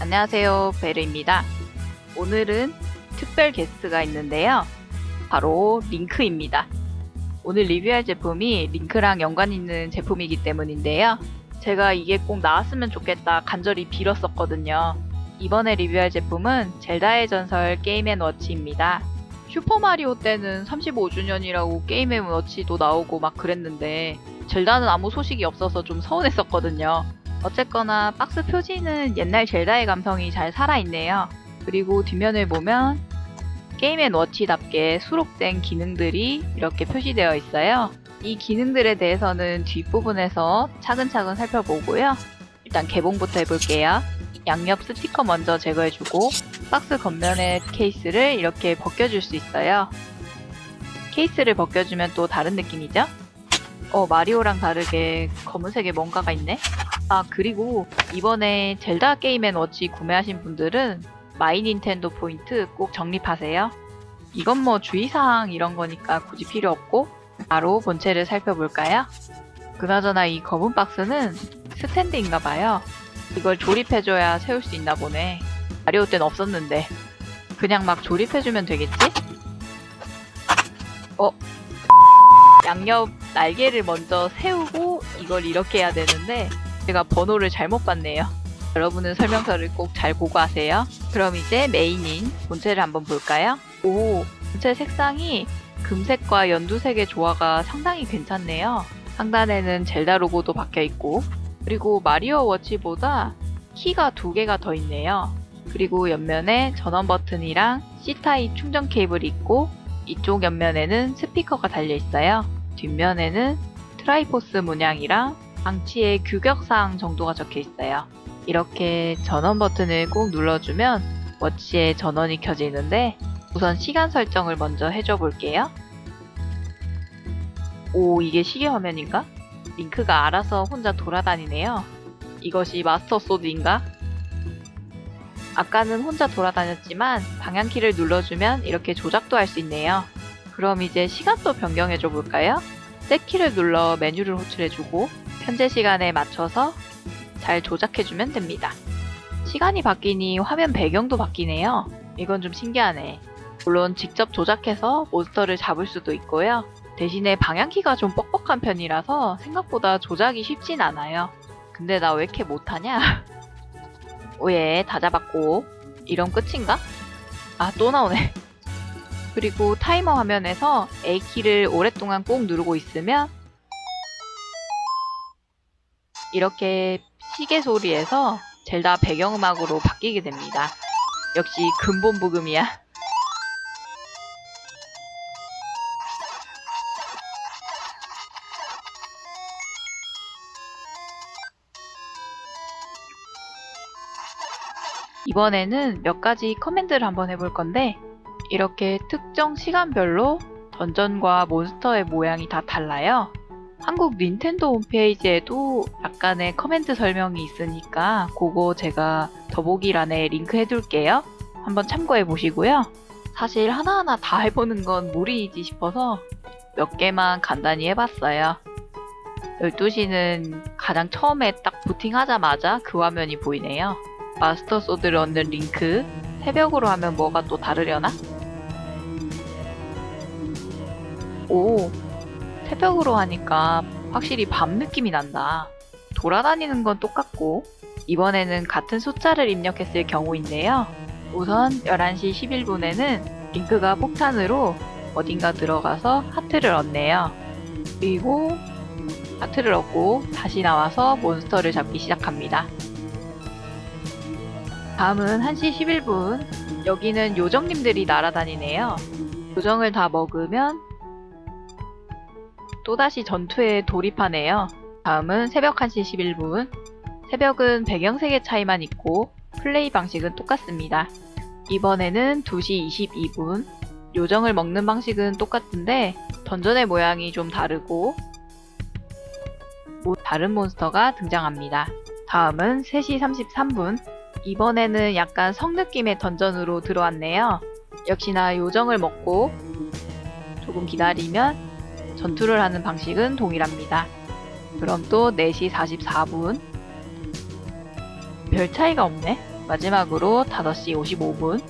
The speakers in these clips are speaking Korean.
안녕하세요, 베르입니다. 오늘은 특별 게스트가 있는데요. 바로 링크입니다. 오늘 리뷰할 제품이 링크랑 연관 있는 제품이기 때문인데요. 제가 이게 꼭 나왔으면 좋겠다 간절히 빌었었거든요. 이번에 리뷰할 제품은 젤다의 전설 게임앤워치입니다. 슈퍼마리오 때는 35주년이라고 게임앤워치도 나오고 막 그랬는데 젤다는 아무 소식이 없어서 좀 서운했었거든요. 어쨌거나 박스 표지는 옛날 젤다의 감성이 잘 살아있네요. 그리고 뒷면을 보면 게임앤워치답게 수록된 기능들이 이렇게 표시되어 있어요. 이 기능들에 대해서는 뒷부분에서 차근차근 살펴보고요. 일단 개봉부터 해볼게요. 양옆 스티커 먼저 제거해주고 박스 겉면의 케이스를 이렇게 벗겨줄 수 있어요. 케이스를 벗겨주면 또 다른 느낌이죠? 마리오랑 다르게 검은색에 뭔가가 있네? 그리고 이번에 젤다 게임앤워치 구매하신 분들은 마이 닌텐도 포인트 꼭 적립하세요. 이건 뭐 주의사항 이런 거니까 굳이 필요 없고 바로 본체를 살펴볼까요? 그나저나 이 검은 박스는 스탠드인가 봐요. 이걸 조립해줘야 세울 수 있나 보네. 마리오 땐 없었는데 그냥 막 조립해주면 되겠지? 양옆 날개를 먼저 세우고 이걸 이렇게 해야 되는데 제가 번호를 잘못 봤네요. 여러분은 설명서를 꼭 잘 보고 하세요. 그럼 이제 메인인 본체를 한번 볼까요? 본체 색상이 금색과 연두색의 조화가 상당히 괜찮네요. 상단에는 젤다 로고도 박혀있고 그리고 마리오 워치보다 키가 2개가 더 있네요. 그리고 옆면에 전원 버튼이랑 C타입 충전 케이블이 있고 이쪽 옆면에는 스피커가 달려있어요. 뒷면에는 트라이포스 문양이랑 방치의 규격사항 정도가 적혀있어요. 이렇게 전원 버튼을 꼭 눌러주면 워치에 전원이 켜지는데 우선 시간 설정을 먼저 해줘 볼게요. 이게 시계 화면인가? 링크가 알아서 혼자 돌아다니네요. 이것이 마스터 소드인가? 아까는 혼자 돌아다녔지만 방향키를 눌러주면 이렇게 조작도 할 수 있네요. 그럼 이제 시간도 변경해줘 볼까요? 셋키를 눌러 메뉴를 호출해주고 현재 시간에 맞춰서 잘 조작해주면 됩니다. 시간이 바뀌니 화면 배경도 바뀌네요. 이건 좀 신기하네. 물론 직접 조작해서 몬스터를 잡을 수도 있고요. 대신에 방향키가 좀 뻑뻑한 편이라서 생각보다 조작이 쉽진 않아요. 근데 나 왜 이렇게 못하냐? 오예, 다 잡았고. 이럼 끝인가? 또 나오네. 그리고 타이머 화면에서 A키를 오랫동안 꼭 누르고 있으면 이렇게 시계 소리에서 젤다 배경음악으로 바뀌게 됩니다. 역시 근본 부금이야. 이번에는 몇 가지 커맨드를 한번 해볼 건데 이렇게 특정 시간별로 던전과 몬스터의 모양이 다 달라요. 한국 닌텐도 홈페이지에도 약간의 커맨드 설명이 있으니까 그거 제가 더보기란에 링크 해둘게요. 한번 참고해 보시고요. 사실 하나하나 다 해보는 건 무리이지 싶어서 몇 개만 간단히 해봤어요. 12시는 가장 처음에 딱 부팅하자마자 그 화면이 보이네요. 마스터 소드를 얻는 링크, 새벽으로 하면 뭐가 또 다르려나? 새벽으로 하니까 확실히 밤 느낌이 난다. 돌아다니는 건 똑같고 이번에는 같은 숫자를 입력했을 경우인데요. 우선 11시 11분에는 링크가 폭탄으로 어딘가 들어가서 하트를 얻네요. 그리고 하트를 얻고 다시 나와서 몬스터를 잡기 시작합니다. 다음은 1시 11분. 여기는 요정님들이 날아다니네요. 요정을 다 먹으면 또다시 전투에 돌입하네요. 다음은 새벽 1시 11분. 새벽은 배경색의 차이만 있고 플레이 방식은 똑같습니다. 이번에는 2시 22분. 요정을 먹는 방식은 똑같은데 던전의 모양이 좀 다르고 다른 몬스터가 등장합니다. 다음은 3시 33분. 이번에는 약간 성 느낌의 던전으로 들어왔네요. 역시나 요정을 먹고 조금 기다리면 전투를 하는 방식은 동일합니다. 그럼 또 4시 44분. 별 차이가 없네. 마지막으로 5시 55분.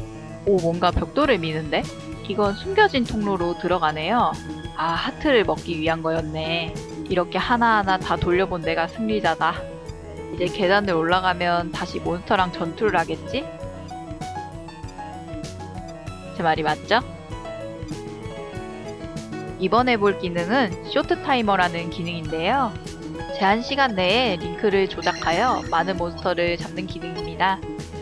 오, 뭔가 벽돌을 미는데? 이건 숨겨진 통로로 들어가네요. 아, 하트를 먹기 위한 거였네. 이렇게 하나하나 다 돌려본 내가 승리자다. 이제 계단을 올라가면 다시 몬스터랑 전투를 하겠지? 제 말이 맞죠? 이번에 볼 기능은 쇼트 타이머라는 기능인데요. 제한 시간 내에 링크를 조작하여 많은 몬스터를 잡는 기능입니다.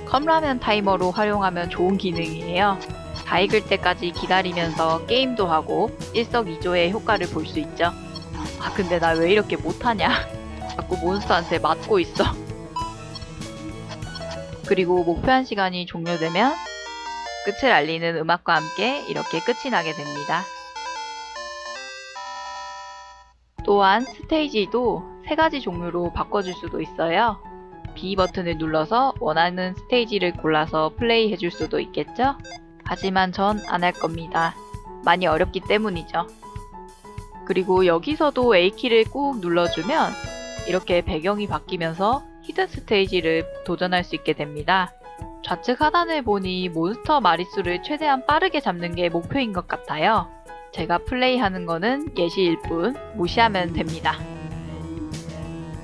컵라면 타이머로 활용하면 좋은 기능이에요. 다 익을 때까지 기다리면서 게임도 하고 일석이조의 효과를 볼 수 있죠. 아, 근데 나 왜 이렇게 못하냐? 자꾸 몬스터한테 맞고 있어. 그리고 목표한 시간이 종료되면 끝을 알리는 음악과 함께 이렇게 끝이 나게 됩니다. 또한 스테이지도 3가지 종류로 바꿔줄 수도 있어요. B 버튼을 눌러서 원하는 스테이지를 골라서 플레이 해줄 수도 있겠죠? 하지만 전 안 할 겁니다. 많이 어렵기 때문이죠. 그리고 여기서도 A키를 꾹 눌러주면 이렇게 배경이 바뀌면서 히든 스테이지를 도전할 수 있게 됩니다. 좌측 하단을 보니 몬스터 마리수를 최대한 빠르게 잡는 게 목표인 것 같아요. 제가 플레이하는 거는 예시일 뿐 무시하면 됩니다.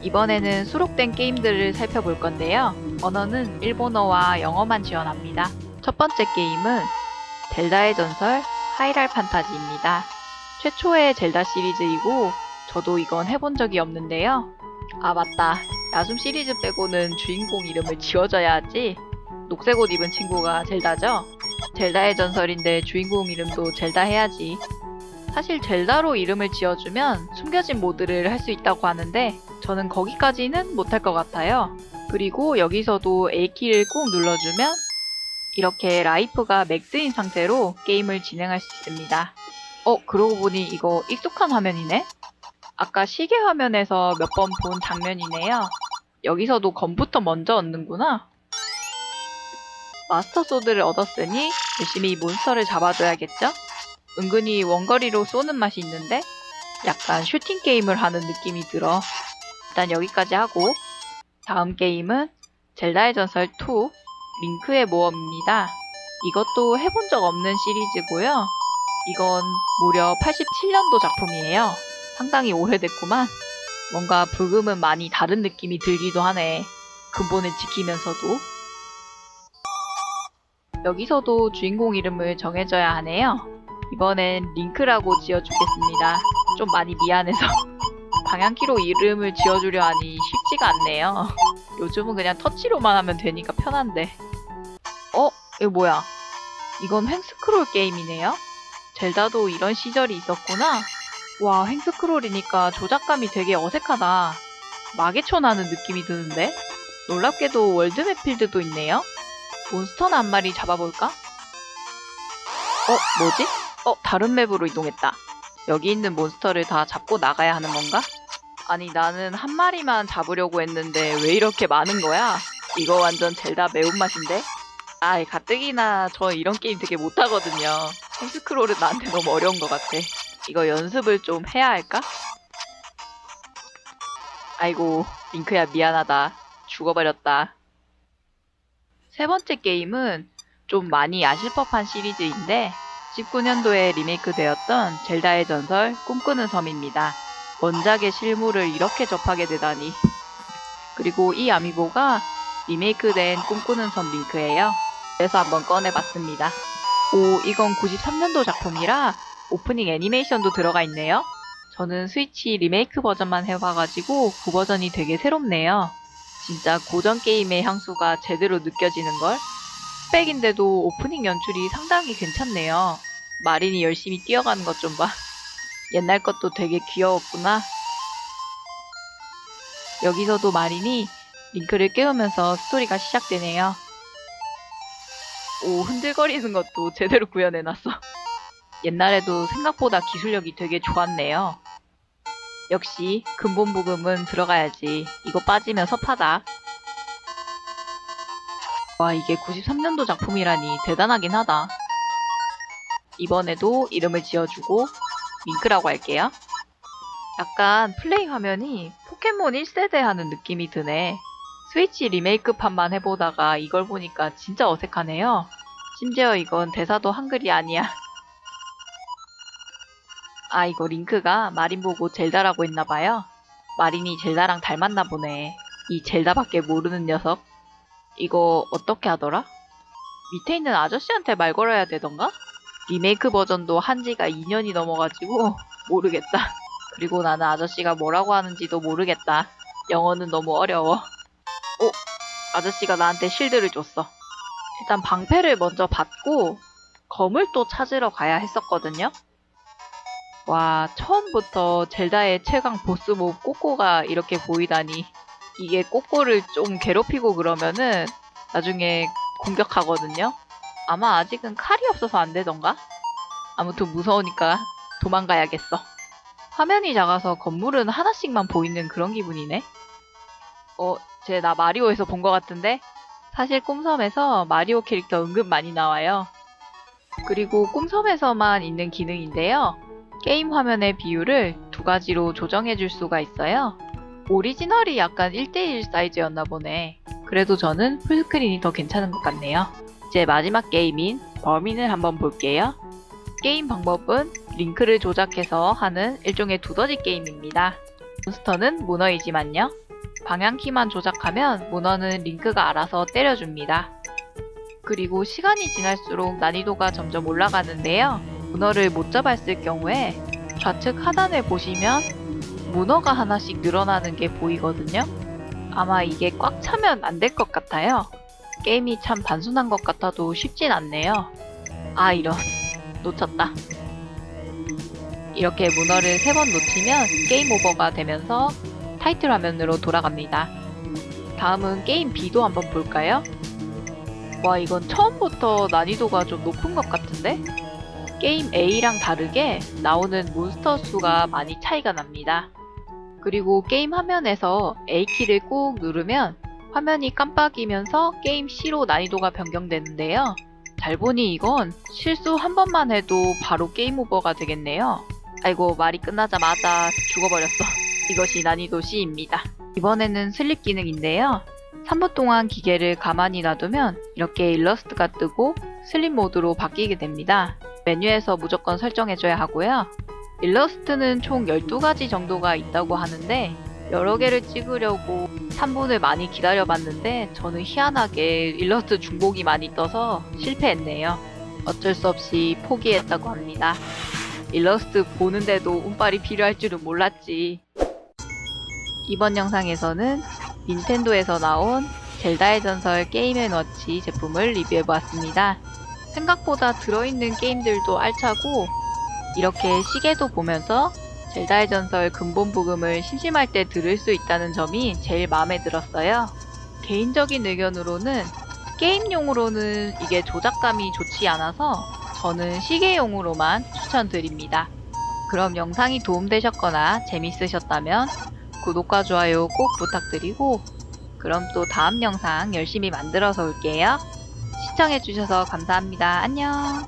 이번에는 수록된 게임들을 살펴볼 건데요. 언어는 일본어와 영어만 지원합니다. 첫 번째 게임은 젤다의 전설 하이랄 판타지입니다. 최초의 젤다 시리즈이고 저도 이건 해본 적이 없는데요. 아, 맞다. 야숨 시리즈 빼고는 주인공 이름을 지어줘야 하지. 녹색 옷 입은 친구가 젤다죠? 젤다의 전설인데 주인공 이름도 젤다 해야지. 사실 젤다로 이름을 지어주면 숨겨진 모드를 할 수 있다고 하는데 저는 거기까지는 못할 것 같아요. 그리고 여기서도 A키를 꾹 눌러주면 이렇게 라이프가 맥스인 상태로 게임을 진행할 수 있습니다. 그러고 보니 이거 익숙한 화면이네? 아까 시계 화면에서 몇 번 본 장면이네요. 여기서도 검부터 먼저 얻는구나. 마스터 소드를 얻었으니 열심히 몬스터를 잡아줘야겠죠? 은근히 원거리로 쏘는 맛이 있는데 약간 슈팅 게임을 하는 느낌이 들어. 일단 여기까지 하고 다음 게임은 젤다의 전설 2 링크의 모험입니다. 이것도 해본 적 없는 시리즈고요. 이건 무려 87년도 작품이에요. 상당히 오래됐구만. 뭔가 불금은 많이 다른 느낌이 들기도 하네. 근본을 지키면서도. 여기서도 주인공 이름을 정해줘야 하네요. 이번엔 링크라고 지어주겠습니다. 좀 많이 미안해서. 방향키로 이름을 지어주려 하니 쉽지가 않네요. 요즘은 그냥 터치로만 하면 되니까 편한데. 이거 뭐야? 이건 횡스크롤 게임이네요? 젤다도 이런 시절이 있었구나. 와, 횡스크롤이니까 조작감이 되게 어색하다. 마계초 나는 느낌이 드는데? 놀랍게도 월드맵 필드도 있네요? 몬스터나 한 마리 잡아볼까? 뭐지? 다른 맵으로 이동했다. 여기 있는 몬스터를 다 잡고 나가야 하는 건가? 아니, 나는 한 마리만 잡으려고 했는데 왜 이렇게 많은 거야? 이거 완전 젤다 매운맛인데? 아이, 가뜩이나 저 이런 게임 되게 못하거든요. 횡스크롤은 나한테 너무 어려운 것 같아. 이거 연습을 좀 해야 할까? 아이고, 링크야 미안하다. 죽어버렸다. 세 번째 게임은 좀 많이 아실 법한 시리즈인데 19년도에 리메이크 되었던 젤다의 전설 꿈꾸는 섬입니다. 원작의 실물을 이렇게 접하게 되다니. 그리고 이 아미보가 리메이크된 꿈꾸는 섬 링크예요. 그래서 한번 꺼내봤습니다. 오, 이건 93년도 작품이라 오프닝 애니메이션도 들어가 있네요. 저는 스위치 리메이크 버전만 해봐가지고 그 버전이 되게 새롭네요. 진짜 고전 게임의 향수가 제대로 느껴지는걸? 스펙인데도 오프닝 연출이 상당히 괜찮네요. 마린이 열심히 뛰어가는 것 좀 봐. 옛날 것도 되게 귀여웠구나. 여기서도 마린이 링크를 깨우면서 스토리가 시작되네요. 오, 흔들거리는 것도 제대로 구현해놨어. 옛날에도 생각보다 기술력이 되게 좋았네요. 역시 근본 부금은 들어가야지. 이거 빠지면 섭하다. 와, 이게 93년도 작품이라니 대단하긴 하다. 이번에도 이름을 지어주고 링크라고 할게요. 약간 플레이 화면이 포켓몬 1세대 하는 느낌이 드네. 스위치 리메이크판만 해보다가 이걸 보니까 진짜 어색하네요. 심지어 이건 대사도 한글이 아니야. 아, 이거 링크가 마린 보고 젤다라고 했나봐요. 마린이 젤다랑 닮았나 보네. 이 젤다밖에 모르는 녀석. 이거 어떻게 하더라? 밑에 있는 아저씨한테 말 걸어야 되던가? 리메이크 버전도 한지가 2년이 넘어가지고 모르겠다. 그리고 나는 아저씨가 뭐라고 하는지도 모르겠다. 영어는 너무 어려워. 아저씨가 나한테 실드를 줬어. 일단 방패를 먼저 받고 검을 또 찾으러 가야 했었거든요. 와, 처음부터 젤다의 최강 보스몹 꼬꼬가 이렇게 보이다니. 이게 꼬꼬를 좀 괴롭히고 그러면은 나중에 공격하거든요. 아마 아직은 칼이 없어서 안 되던가? 아무튼 무서우니까 도망가야겠어. 화면이 작아서 건물은 하나씩만 보이는 그런 기분이네. 쟤 나 마리오에서 본 것 같은데? 사실 꿈섬에서 마리오 캐릭터 은근 많이 나와요. 그리고 꿈섬에서만 있는 기능인데요. 게임 화면의 비율을 2가지로 조정해줄 수가 있어요. 오리지널이 약간 1:1 사이즈였나 보네. 그래도 저는 풀스크린이 더 괜찮은 것 같네요. 이제 마지막 게임인 범인을 한번 볼게요. 게임 방법은 링크를 조작해서 하는 일종의 두더지 게임입니다. 몬스터는 문어이지만요. 방향키만 조작하면 문어는 링크가 알아서 때려줍니다. 그리고 시간이 지날수록 난이도가 점점 올라가는데요. 문어를 못 잡았을 경우에 좌측 하단에 보시면 문어가 하나씩 늘어나는 게 보이거든요. 아마 이게 꽉 차면 안 될 것 같아요. 게임이 참 단순한 것 같아도 쉽진 않네요. 아, 이런. 놓쳤다. 이렇게 문어를 3번 놓치면 게임 오버가 되면서 타이틀 화면으로 돌아갑니다. 다음은 게임 B도 한번 볼까요? 와, 이건 처음부터 난이도가 좀 높은 것 같은데? 게임 A랑 다르게 나오는 몬스터 수가 많이 차이가 납니다. 그리고 게임 화면에서 A키를 꾹 누르면 화면이 깜빡이면서 게임 C로 난이도가 변경되는데요. 잘 보니 이건 실수 한 번만 해도 바로 게임 오버가 되겠네요. 아이고, 말이 끝나자마자 죽어버렸어. 이것이 난이도 C입니다. 이번에는 슬립 기능인데요. 3분 동안 기계를 가만히 놔두면 이렇게 일러스트가 뜨고 슬립 모드로 바뀌게 됩니다. 메뉴에서 무조건 설정해줘야 하고요. 일러스트는 총 12가지 정도가 있다고 하는데 여러 개를 찍으려고 3분을 많이 기다려봤는데 저는 희한하게 일러스트 중복이 많이 떠서 실패했네요. 어쩔 수 없이 포기했다고 합니다. 일러스트 보는데도 운빨이 필요할 줄은 몰랐지. 이번 영상에서는 닌텐도에서 나온 젤다의 전설 게임 앤 워치 제품을 리뷰해보았습니다. 생각보다 들어있는 게임들도 알차고 이렇게 시계도 보면서 젤다의 전설 근본 부금을 심심할 때 들을 수 있다는 점이 제일 마음에 들었어요. 개인적인 의견으로는 게임용으로는 이게 조작감이 좋지 않아서 저는 시계용으로만 추천드립니다. 그럼 영상이 도움되셨거나 재밌으셨다면 구독과 좋아요 꼭 부탁드리고 그럼 또 다음 영상 열심히 만들어서 올게요. 시청해주셔서 감사합니다. 안녕.